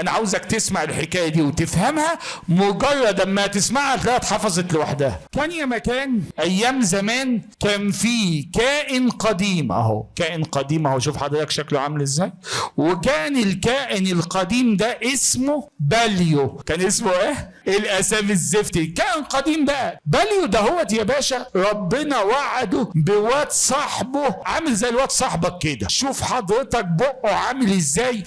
انا عاوزك تسمع الحكايه دي وتفهمها، مجرد اما تسمعها تلاقيها اتحفظت لوحدها. كان يا مكان ايام زمان كان في كائن قديم اهو، كائن قديم اهو، شوف حضرتك شكله عامل ازاي. وكان الكائن القديم ده اسمه باليو. كان اسمه ايه؟ الاسامي الزفتي. كائن قديم بقى باليو ده هو يا باشا ربنا وعده بواد صاحبه عامل زي الواد صاحبك كده. شوف حضرتك بقه عامل ازاي.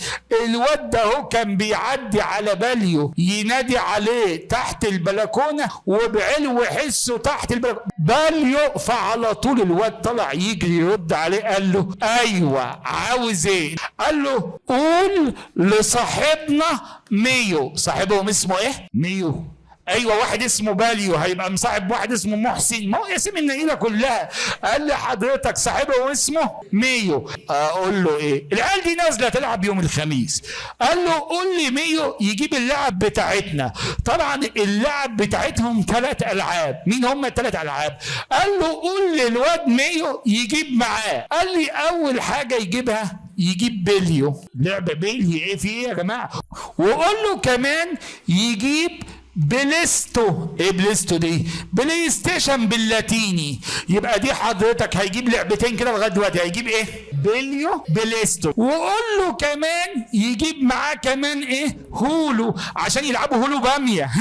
الواد ده هو كان بيعدي على باليو ينادي عليه تحت البلكونه وبعلو حسه تحت البلكونه باليو، فعلى طول الواد طلع يجري يرد عليه قال له ايوه عاوز ايه؟ قال له قول لصاحبنا ميو. صاحبهم اسمه ايه؟ ميو. ايوه واحد اسمه باليو هيبقى مصاحب واحد اسمه محسن، ما هو اسم النيله كلها. قال لي حضرتك صاحبه اسمه ميو. اقول له ايه؟ العيال دي نازله تلعب يوم الخميس. قال له قول لي ميو يجيب اللعب بتاعتنا. طبعا اللعب بتاعتهم 3 العاب. مين هم ال3 العاب؟ قال له قول للواد ميو يجيب معاه. قال لي اول حاجه يجيبها يجيب بليو. لعبه بليو ايه في ايه يا جماعه؟ وقول له كمان يجيب بليستو. ايه بليستو دي؟ بلاي ستيشن باللاتيني. يبقى دي حضرتك هيجيب لعبتين كده لغايه دلوقتي. هيجيب ايه؟ بليو بليستو. وقول له كمان يجيب معاه كمان ايه؟ هولو، عشان يلعبوا هولو باميه.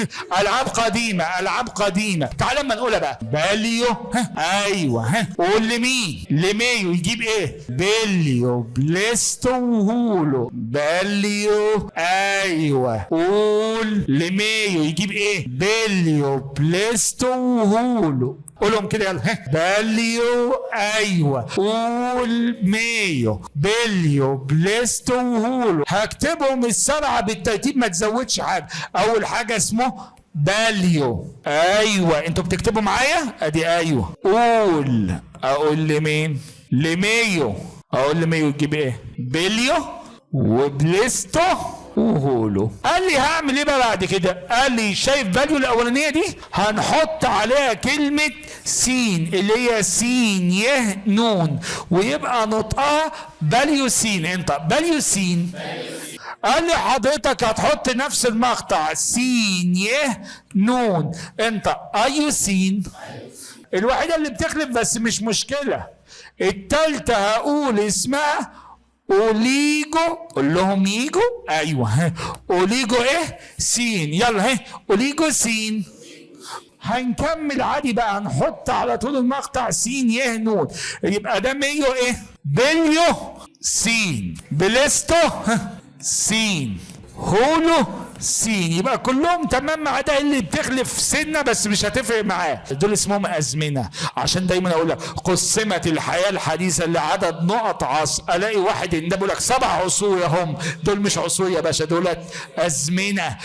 العاب قديمه، العاب قديمه. تعال لما نقولها بقى. بليو ايوه. قول لمين؟ لميو يجيب ايه؟ بليو بليستو وهولو. بليو ايوه. قول لميو يجيب ايه؟ بليو بليستو وهولو. قولهم كده يلا. بليو ايوه. قول ميو بليو بليستو وهولو. هكتبهم ال7 بالترتيب ما تزودش حاجه. اول حاجه اسمه باليو ايوه. انتوا بتكتبوا معايا؟ ادي ايوه. قول. اقول لمين؟ لميو. اقول لميو تجيب ايه؟ بليو وبليستو وهولو. قال لي هعمل ايه بقى بعد كده؟ قال لي شايف باليو الاولانيه دي هنحط عليها كلمه سين اللي هي سين يه نون، ويبقى نطقها باليو سين. انت باليو سين. قال لي حضرتك هتحط نفس المقطع سين يه نون. انت ايو سين. الوحيده اللي بتخلف بس مش مشكله. التالتة هقول اسمها اوليجو. قول لهم يجوا ايوه. اوليجو ايه؟ سين. يلا اوليجو سين. هنكمل عادي بقى، هنحط على طول المقطع سين يه نون. يبقى ده ميو ايه؟ بليو سين. بليستو سين. هولو سين. يبقى كلهم تمام ما عدا اللي بتخلف سنه بس مش هتفرق معاه. دول اسمهم ازمنه. عشان دايما اقول لك قسمت الحياه الحديثه لعدد نقط عصر. الاقي واحد يندب لك 7 عصور هم. دول مش عصور يا باشا، دولت ازمنه.